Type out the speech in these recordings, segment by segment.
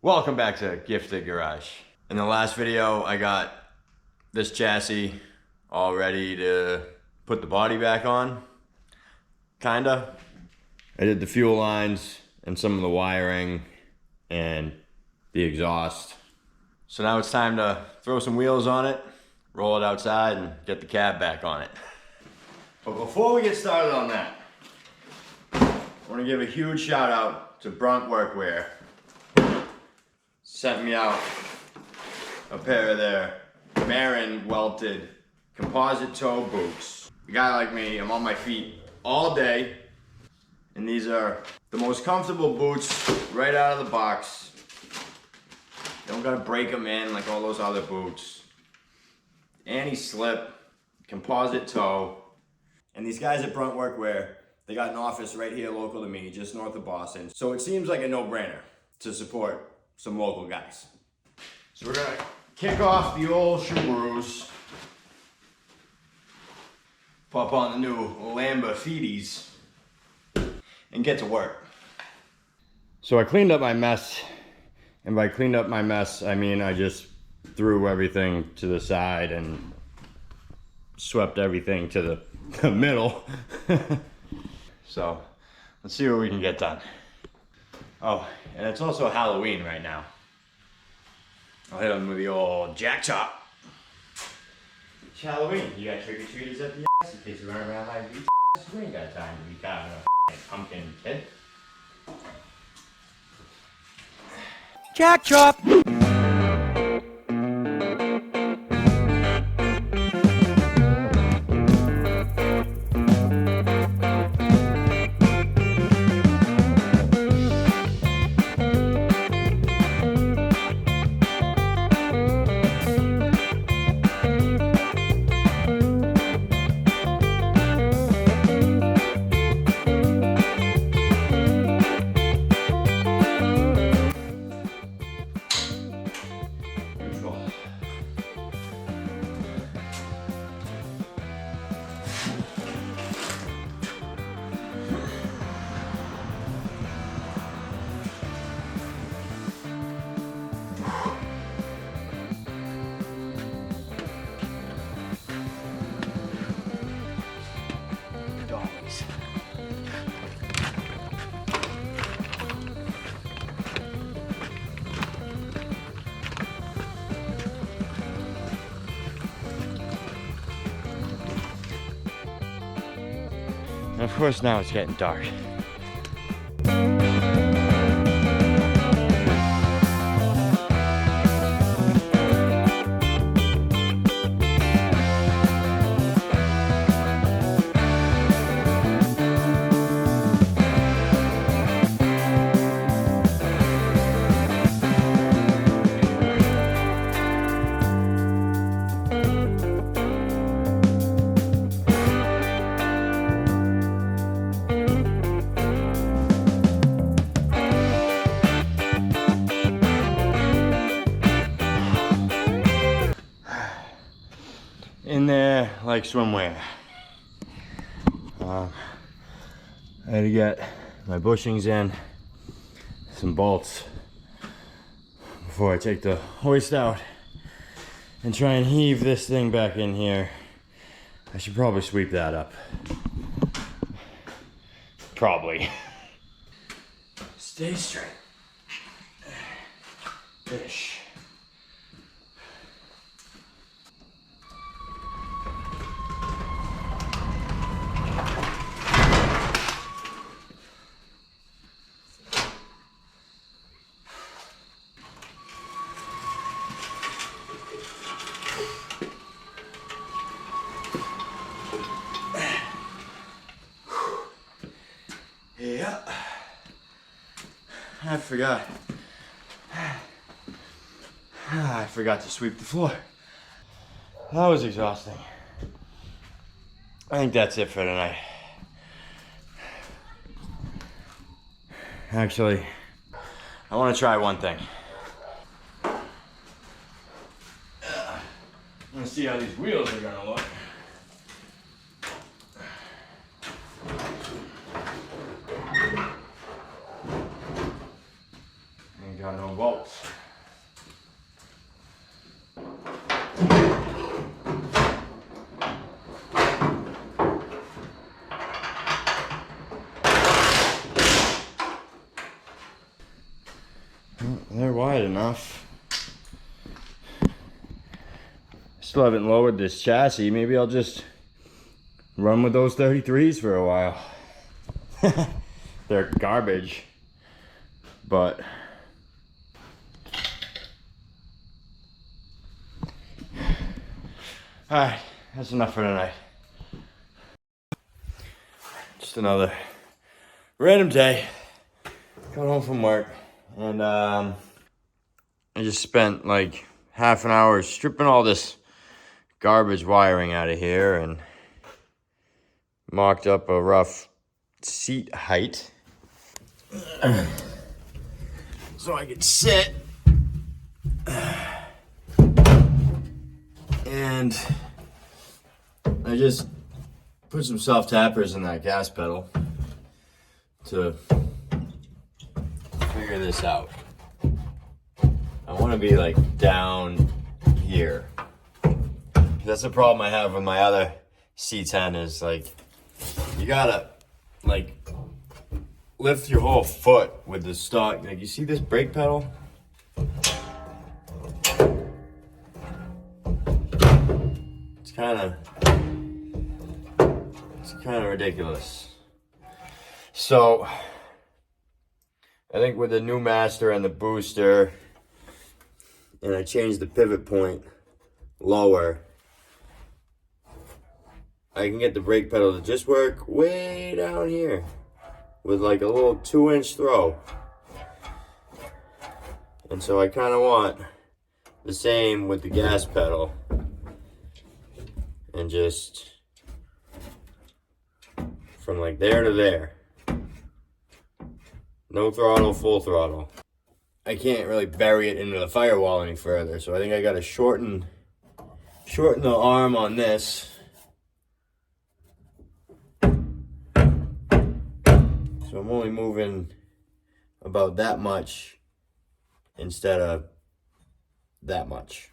Welcome back to Gifted Garage. In the last video, I got this chassis all ready to put the body back on, kinda. I did the fuel lines and some of the wiring and the exhaust. So now it's time to throw some wheels on it, roll it outside, and get the cab back on it. But before we get started on that, I want to give a huge shout out to Brunt Workwear. Sent me out a pair of their Marin welted composite toe boots. A guy like me, I'm on my feet all day, and these are the most comfortable boots right out of the box. You don't gotta break them in like all those other boots. Anti-slip, composite toe. And these guys at Brunt Workwear, they got an office right here local to me, just north of Boston. So it seems like a no-brainer to support some local guys. So we're gonna kick off the old Subarus, pop on the new Lamborghinis, and get to work. So I cleaned up my mess, and by cleaned up my mess, I mean I just threw everything to the side and swept everything to the middle. So let's see what we can get done. Oh, and it's also Halloween right now. I'll hit them with the old jack chop. It's Halloween. You got trick-or-treaters at the ass in case you run around like these ass. We ain't got time to be carving a pumpkin kid. Jack chop! And of course now it's getting dark. In there like swimwear. I had to get my bushings in, some bolts before I take the hoist out and try and heave this thing back in here. I should probably sweep that up. Probably. Stay straight. Ish. Yeah, I forgot to sweep the floor. That was exhausting. I think that's it for tonight. Actually, I want to try one thing. I want to see how these wheels are gonna look. got no bolts. They're wide enough. Still haven't lowered this chassis. Maybe I'll just run with those 33s for a while. They're garbage, but alright, that's enough for tonight. Just another random day. Got home from work and I just spent like half an hour stripping all this garbage wiring out of here and mocked up a rough seat height so I could sit. And I just put some self-tappers in that gas pedal to figure this out. I want to be like down here. That's the problem I have with my other C10 is like, you gotta like lift your whole foot with the stock. Like you see this brake pedal? It's kind of ridiculous. So I think with the new master and the booster, and I changed the pivot point lower, I can get the brake pedal to just work way down here with like a little 2-inch throw. And so I kind of want the same with the gas pedal, and just from like there to there. No throttle, full throttle. I can't really bury it into the firewall any further, so I think I gotta shorten the arm on this. So I'm only moving about that much instead of that much.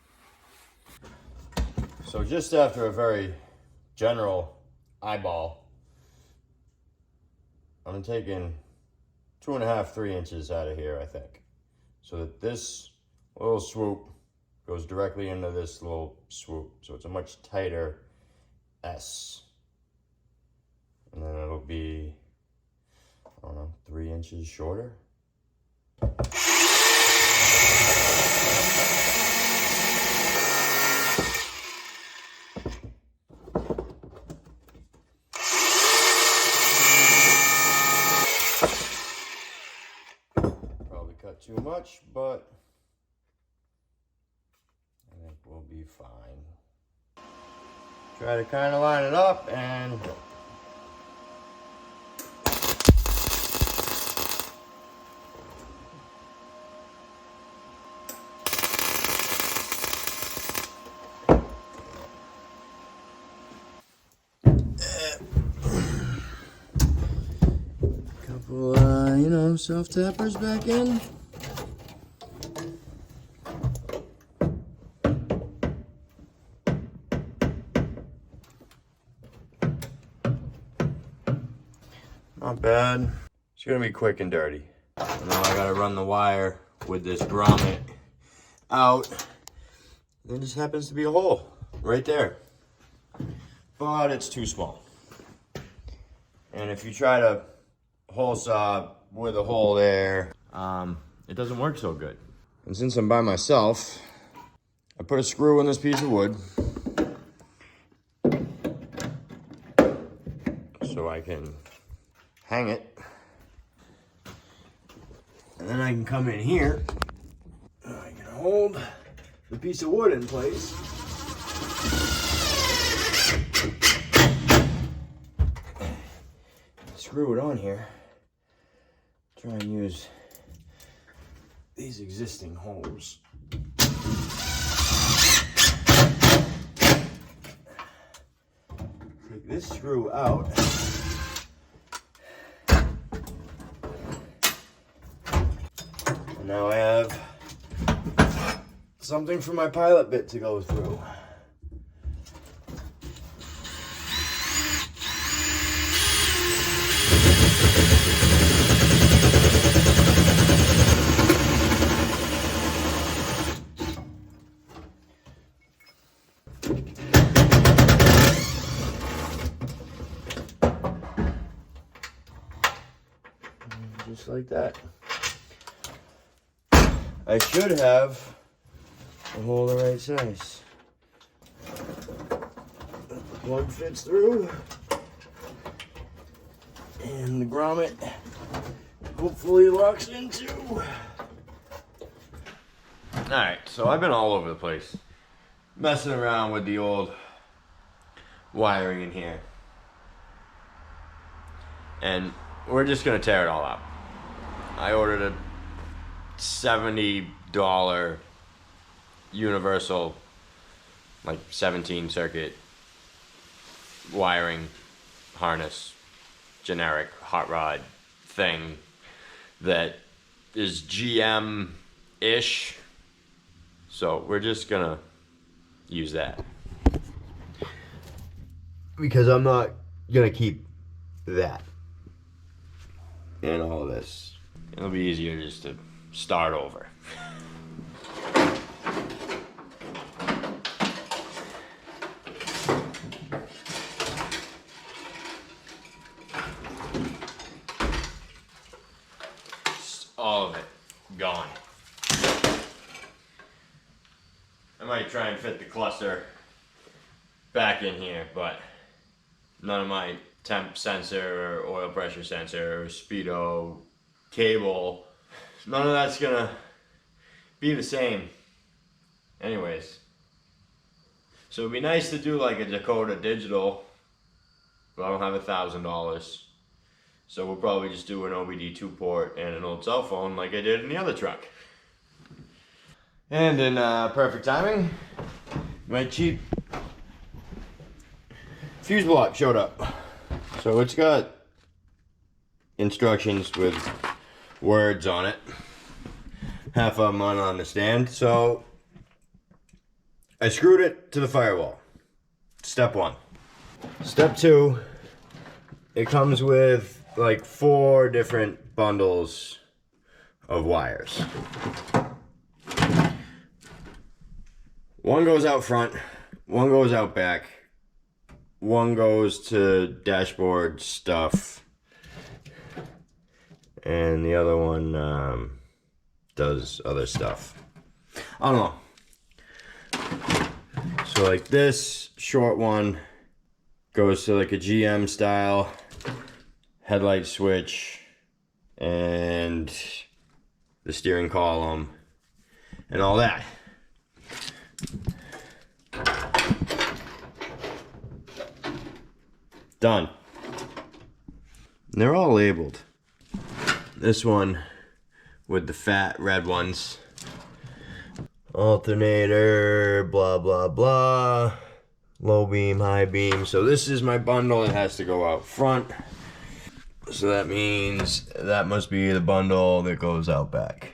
So just after a very general eyeball, I'm taking 2.5, 3 inches out of here, I think. So that this little swoop goes directly into this little swoop. So it's a much tighter S. And then it'll be, I don't know, 3 inches shorter. Probably cut too much, but I think we'll be fine. Try to kind of line it up and couple, you know, self-tappers back in. Not bad. It's gonna be quick and dirty. Now I gotta run the wire with this grommet out. There just happens to be a hole right there, but it's too small. And if you try to hole saw with a hole there, it doesn't work so good. And since I'm by myself, I put a screw in this piece of wood so I can hang it. And then I can come in here and I can hold the piece of wood in place. Screw it on here. Try and use these existing holes. Take this screw out. And now I have something for my pilot bit to go through. Just like that. I should have a hole the right size. The plug fits through, and the grommet hopefully locks in too. Alright, so I've been all over the place, messing around with the old wiring in here. And we're just gonna tear it all out. I ordered a $70 universal, like 17 circuit wiring harness, generic hot rod thing that is GM-ish. So we're just gonna use that, because I'm not gonna keep that and all of this. It'll be easier just to start over. All of it gone. I might try and fit the cluster back in here, but none of my temp sensor or oil pressure sensor or speedo cable, none of that's gonna be the same anyways. So it'd be nice to do like a Dakota digital, but I don't have $1,000. So we'll probably just do an OBD 2-port and an old cell phone like I did in the other truck. And in perfect timing, my cheap fuse block showed up. So it's got instructions with words on it. Half of them I don't understand. So I screwed it to the firewall. Step 1. Step 2, it comes with like 4 different bundles of wires. One goes out front, one goes out back, one goes to dashboard stuff, and the other one does other stuff. I don't know. So like this short one goes to like a GM style headlight switch and the steering column and all that. Done. They're all labeled. This one with the fat red ones. Alternator, blah, blah, blah. Low beam, high beam. So this is my bundle. It has to go out front. So that means that must be the bundle that goes out back.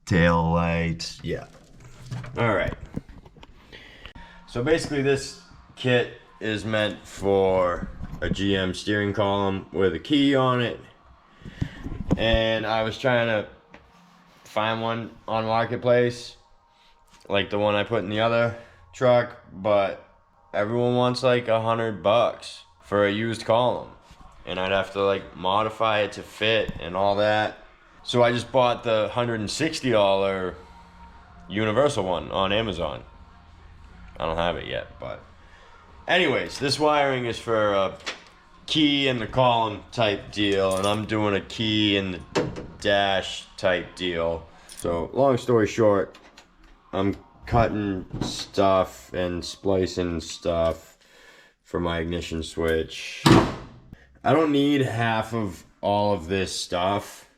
Tail lights, yeah. All right. So basically this kit is meant for a GM steering column with a key on it. And I was trying to find one on Marketplace, like the one I put in the other truck, but everyone wants like $100 for a used column. And I'd have to like modify it to fit and all that. So I just bought the $160 universal one on Amazon. I don't have it yet, but anyways, this wiring is for a key in the column type deal, and I'm doing a key in the dash type deal. So long story short, I'm cutting stuff and splicing stuff for my ignition switch. I don't need half of all of this stuff,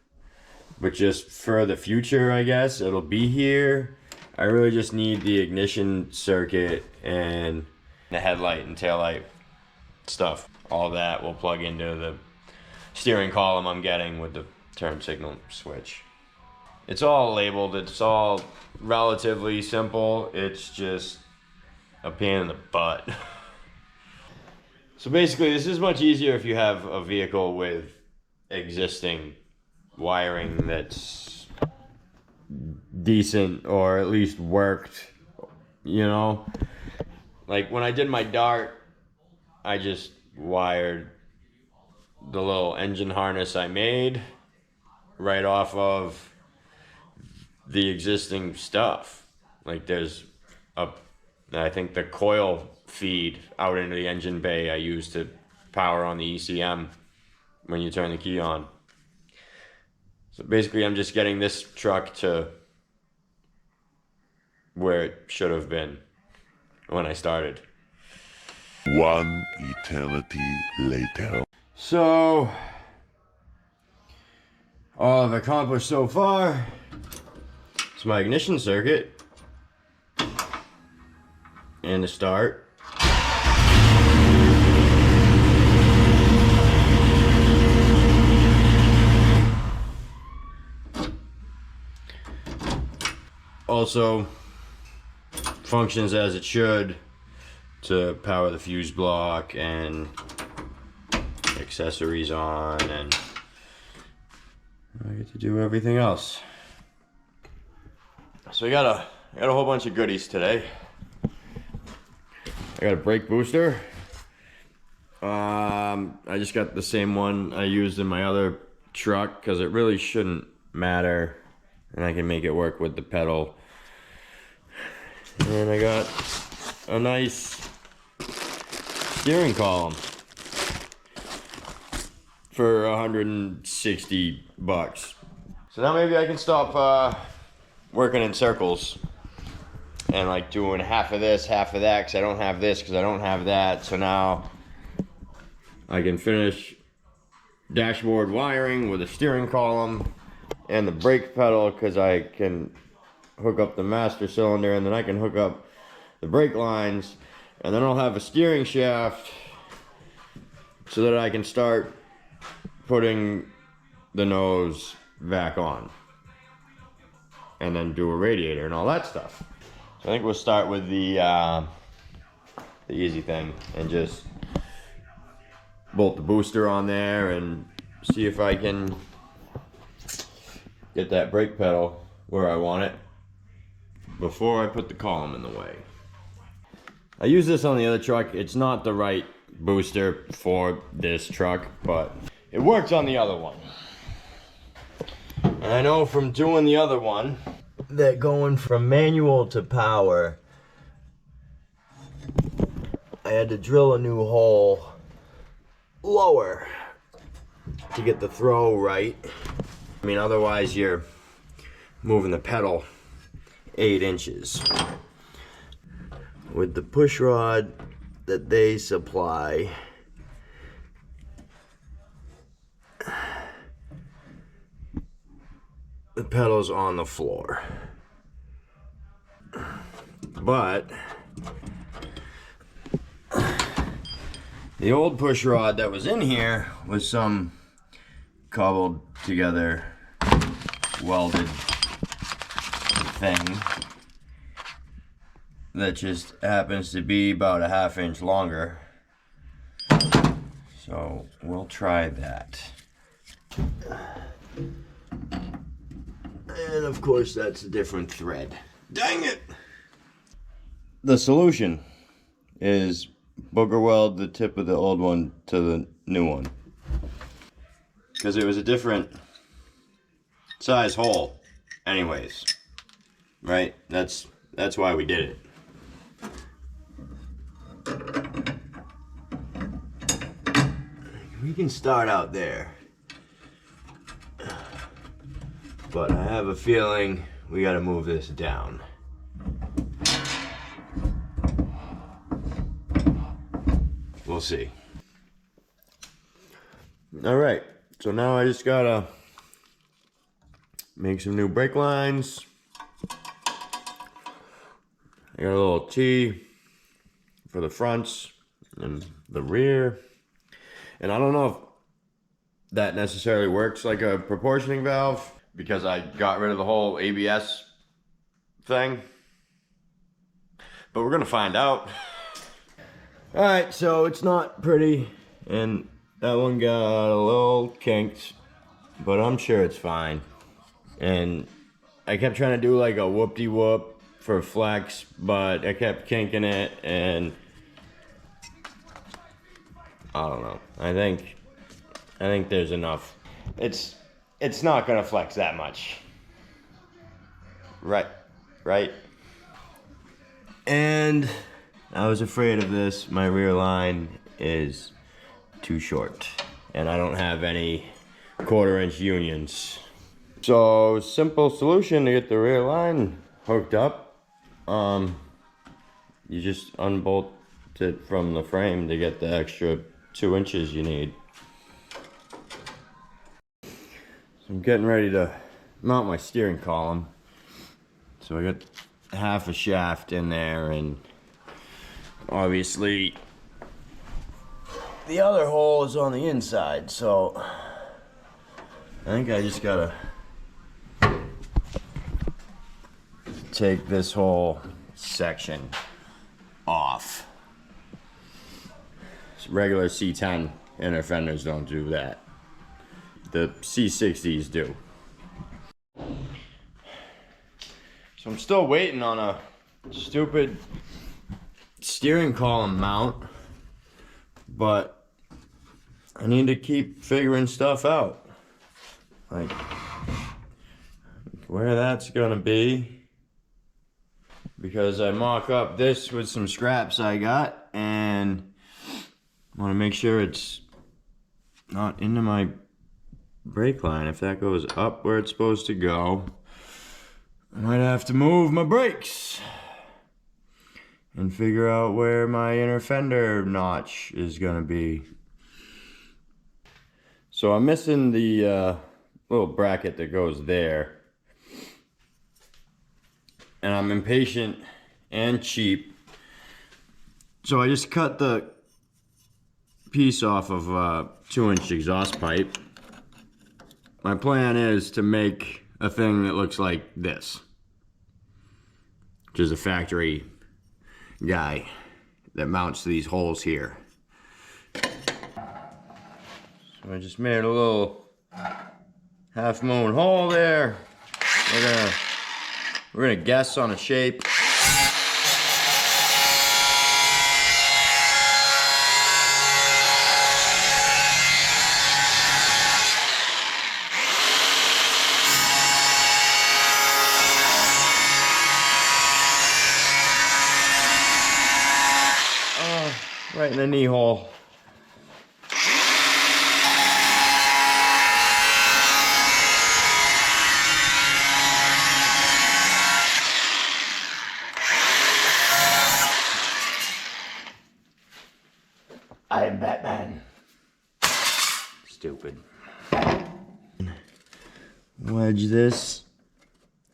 but just for the future, I guess it'll be here. I really just need the ignition circuit and the headlight and taillight stuff. All that will plug into the steering column I'm getting with the turn signal switch. It's all labeled, it's all relatively simple, it's just a pain in the butt. So basically, this is much easier if you have a vehicle with existing wiring that's decent or at least worked, you know? Like when I did my Dart, I just wired the little engine harness I made right off of the existing stuff. Like there's I think the coil feed out into the engine bay I use to power on the ECM when you turn the key on. So basically I'm just getting this truck to where it should have been when I started. One eternity later. So, all I've accomplished so far is my ignition circuit and the start. Also functions as it should to power the fuse block and accessories on, and I get to do everything else. So I got a whole bunch of goodies today. I got a brake booster. I just got the same one I used in my other truck because it really shouldn't matter, and I can make it work with the pedal. And I got a nice steering column for $160. So now maybe I can stop working in circles and like doing half of this, half of that, because I don't have this, because I don't have that. So now I can finish dashboard wiring with a steering column and the brake pedal, because I can hook up the master cylinder and then I can hook up the brake lines, and then I'll have a steering shaft so that I can start putting the nose back on and then do a radiator and all that stuff. So I think we'll start with the easy thing and just bolt the booster on there and see if I can get that brake pedal where I want it before I put the column in the way. I use this on the other truck. It's not the right booster for this truck, but it works on the other one. And I know from doing the other one that going from manual to power, I had to drill a new hole lower to get the throw right. I mean, otherwise you're moving the pedal 8 inches. With the push rod that they supply, the pedal's on the floor. But the old push rod that was in here was some cobbled together welded thing that just happens to be about a ½ inch longer. So we'll try that. And of course that's a different thread. Dang it! The solution is booger weld the tip of the old one to the new one, because it was a different size hole anyways, right? That's why we did it. We can start out there, but I have a feeling we got to move this down. We'll see. All right, so now I just gotta make some new brake lines. I got a little T for the fronts and the rear. And I don't know if that necessarily works like a proportioning valve, because I got rid of the whole ABS thing. But we're gonna find out. All right, so it's not pretty, and that one got a little kinked, but I'm sure it's fine. And I kept trying to do like a whoop-de-whoop for flex, but I kept kinking it, and I don't know. I think there's enough. It's not gonna flex that much. Right. And I was afraid of this. My rear line is too short, and I don't have any 1/4-inch unions. So simple solution to get the rear line hooked up. You just unbolt it from the frame to get the extra 2 inches you need. So I'm getting ready to mount my steering column. So I got half a shaft in there, and obviously the other hole is on the inside, so I think I just gotta take this whole section off. Regular C10 inner fenders don't do that. The C60s do. So I'm still waiting on a stupid steering column mount, but I need to keep figuring stuff out. Like where that's gonna be, because I mock up this with some scraps I got, and I wanna make sure it's not into my brake line. If that goes up where it's supposed to go, I might have to move my brakes and figure out where my inner fender notch is gonna be. So I'm missing the little bracket that goes there. And I'm impatient and cheap. So I just cut the piece off of a 2-inch exhaust pipe. My plan is to make a thing that looks like this, which is a factory guy that mounts these holes here. So I just made a little half-moon hole there. We're gonna guess on a shape. Right in the knee hole. I am Batman. Stupid. Wedge this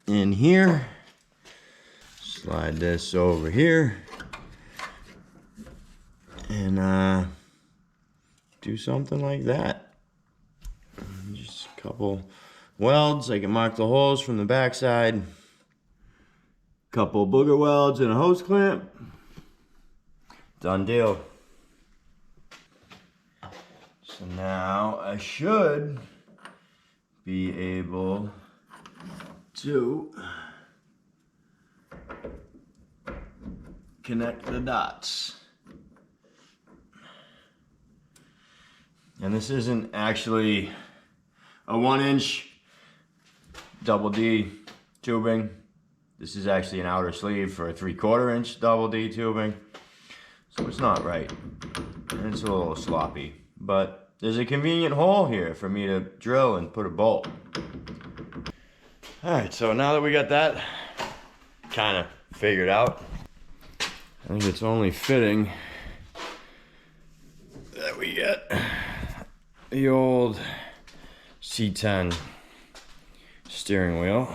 in here. Slide this over here. And do something like that. Just a couple welds. I can mark the holes from the backside. Couple booger welds and a hose clamp. Done deal. So now I should be able to connect the dots. And this isn't actually a 1-inch double D tubing. This is actually an outer sleeve for a 3/4-inch double D tubing. So it's not right. And it's a little sloppy. But there's a convenient hole here for me to drill and put a bolt. Alright, so now that we got that kind of figured out, I think it's only fitting that we get the old C10 steering wheel.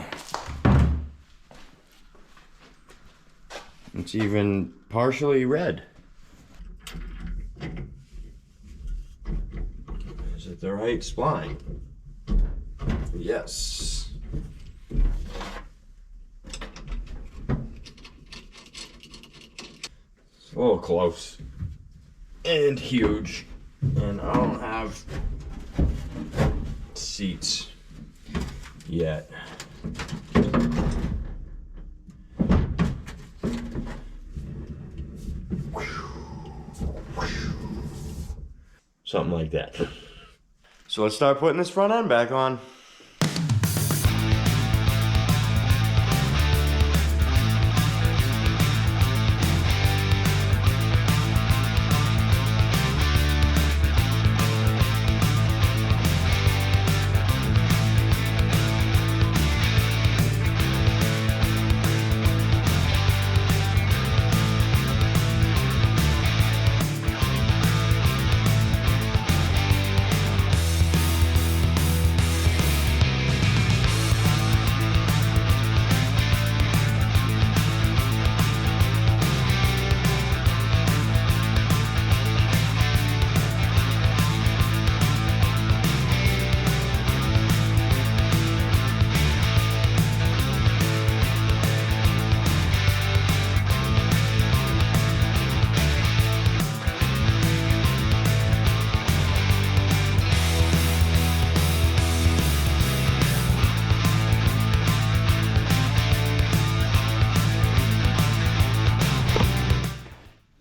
It's even partially red. Is it the right spline? Yes. a little close and huge, and I don't have seats yet. Something like that. So let's start putting this front end back on.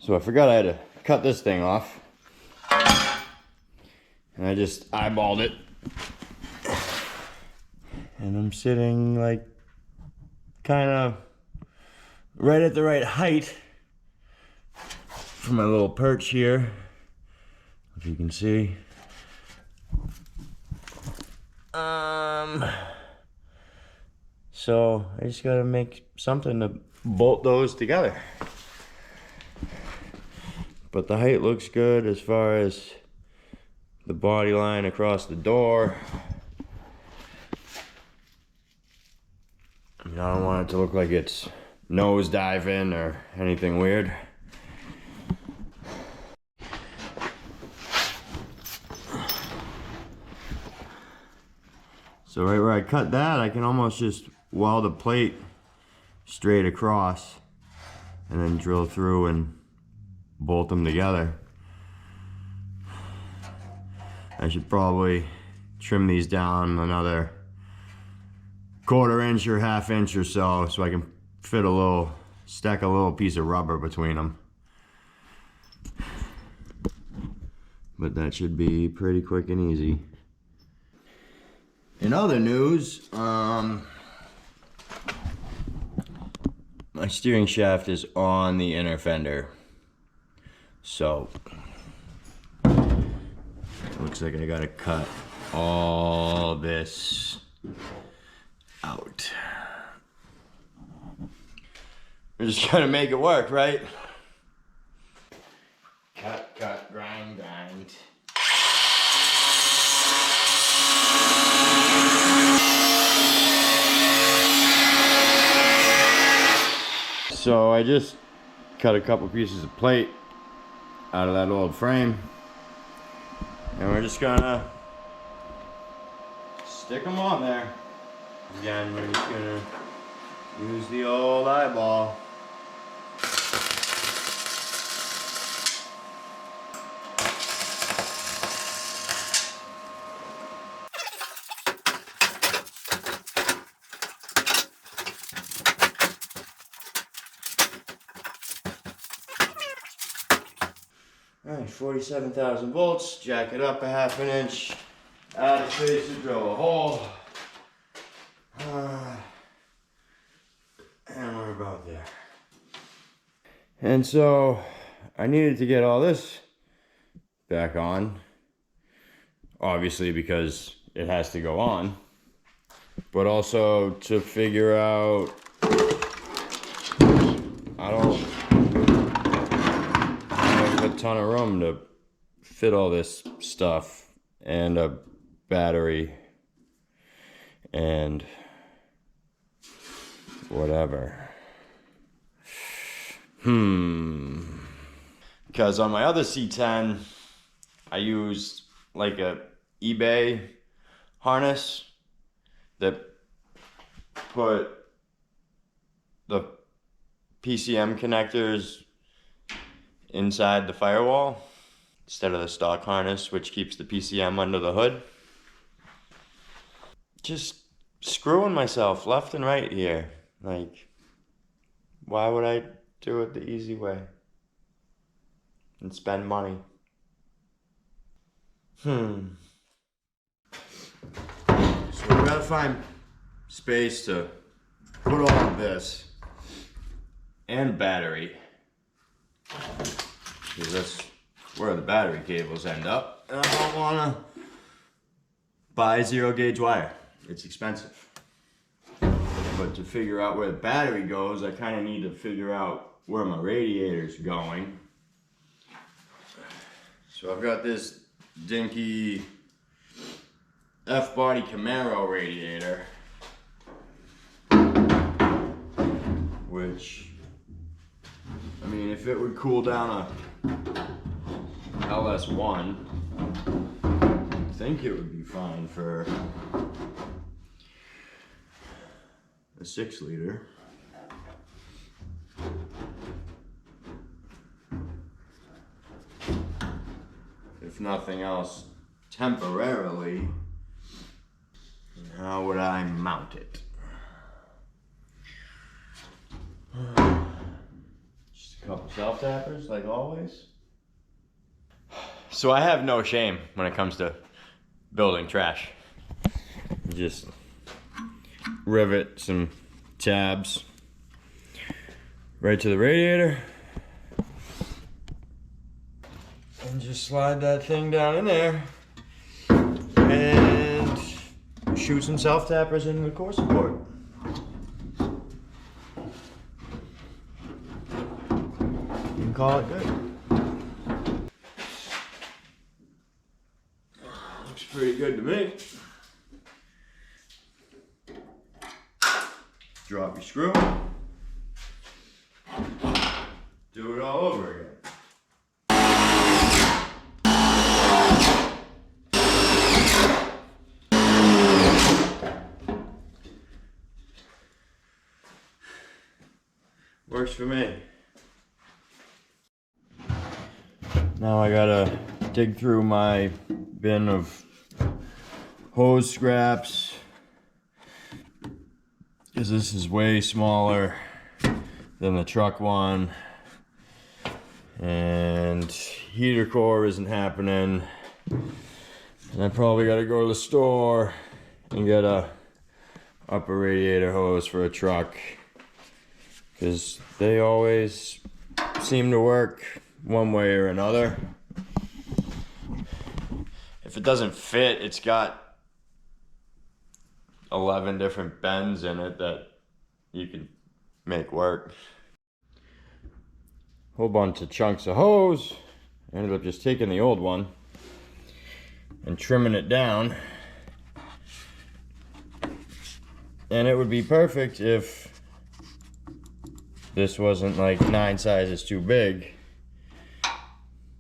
So I forgot I had to cut this thing off, and I just eyeballed it, and I'm sitting like kind of right at the right height for my little perch here, if you can see. So I just gotta make something to bolt those together. But the height looks good as far as the body line across the door. I mean, I don't want it to look like it's nose diving or anything weird. So right where I cut that, I can almost just weld a plate straight across and then drill through and bolt them together. I should probably trim these down another 1/4 inch or 1/2 inch or so I can fit stack a little piece of rubber between them. But that should be pretty quick and easy. In other news, my steering shaft is on the inner fender. So, looks like I gotta cut all this out. We're just gonna make it work, right? Cut, cut, grind, grind. So I just cut a couple pieces of plate out of that old frame, and we're just gonna stick them on there. Again, we're just gonna use the old eyeball. Alright, 47,000 volts, jack it up a 1/2 inch, add a spacer, drill a hole, and we're about there. And so, I needed to get all this back on, obviously because it has to go on, but also to figure out, I don't have a ton of room to fit all this stuff, and a battery and whatever. Because on my other C10 I used like a eBay harness that put the PCM connectors inside the firewall instead of the stock harness, which keeps the PCM under the hood. Just screwing myself left and right here. Like, why would I do it the easy way and spend money? So we gotta find space to put all of this and battery, because that's where the battery cables end up. And I don't wanna buy 0 gauge wire. It's expensive. But to figure out where the battery goes, I kind of need to figure out where my radiator's going. So I've got this dinky F-body Camaro radiator, which, I mean, if it would cool down a LS1, I think it would be fine for a 6-liter. If nothing else, temporarily. How would I mount it? Just a couple self-tappers, like always. So I have no shame when it comes to building trash. Just rivet some tabs right to the radiator and just slide that thing down in there and shoot some self-tappers into the core support. You can call it good. Looks pretty good to me. Drop your screw. Do it all over again. Works for me. Now I gotta dig through my bin of hose scraps, because this is way smaller than the truck one, and heater core isn't happening, and I probably gotta go to the store and get a upper radiator hose for a truck, because they always seem to work one way or another. If it doesn't fit, it's got 11 different bends in it that you can make work. Whole bunch of chunks of hose. Ended up just taking the old one and trimming it down. And it would be perfect if this wasn't like 9 sizes too big.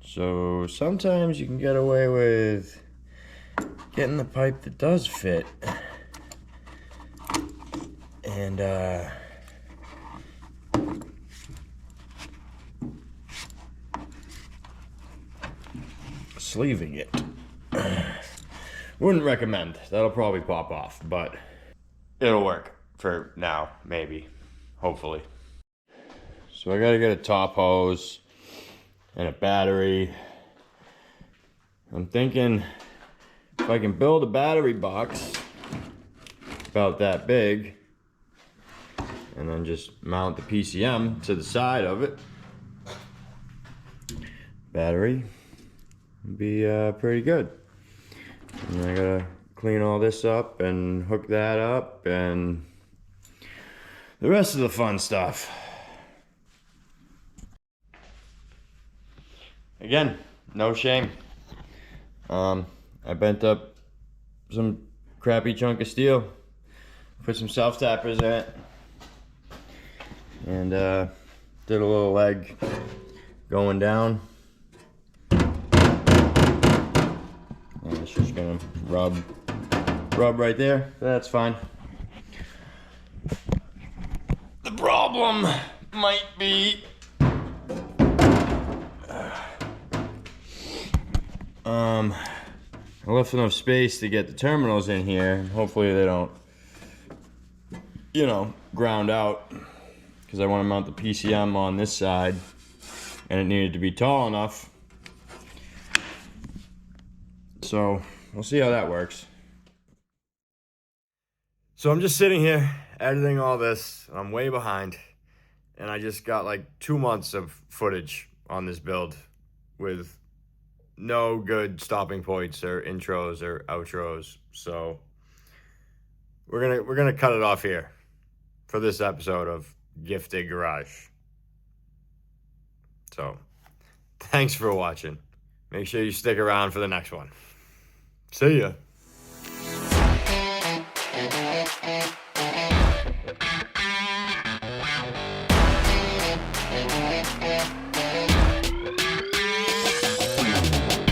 So sometimes you can get away with getting the pipe that does fit. And sleeving it. Wouldn't recommend. That'll probably pop off, but it'll work for now, maybe, hopefully. So I gotta get a top hose and a battery. I'm thinking if I can build a battery box about that big and then just mount the PCM to the side of it, battery would be pretty good. And I gotta clean all this up and hook that up and the rest of the fun stuff. Again, no shame. I bent up some crappy chunk of steel, put some self-tappers in it, and did a little leg going down. And it's just gonna rub right there. That's fine. The problem might be I left enough space to get the terminals in here. Hopefully they don't, you know, ground out, because I want to mount the PCM on this side, and it needed to be tall enough. So we'll see how that works. So I'm just sitting here editing all this, and I'm way behind, and I just got like 2 months of footage on this build with no good stopping points or intros or outros. So we're gonna cut it off here for this episode of Gifted Garage. So thanks for watching. Make sure you stick around for the next one. See ya.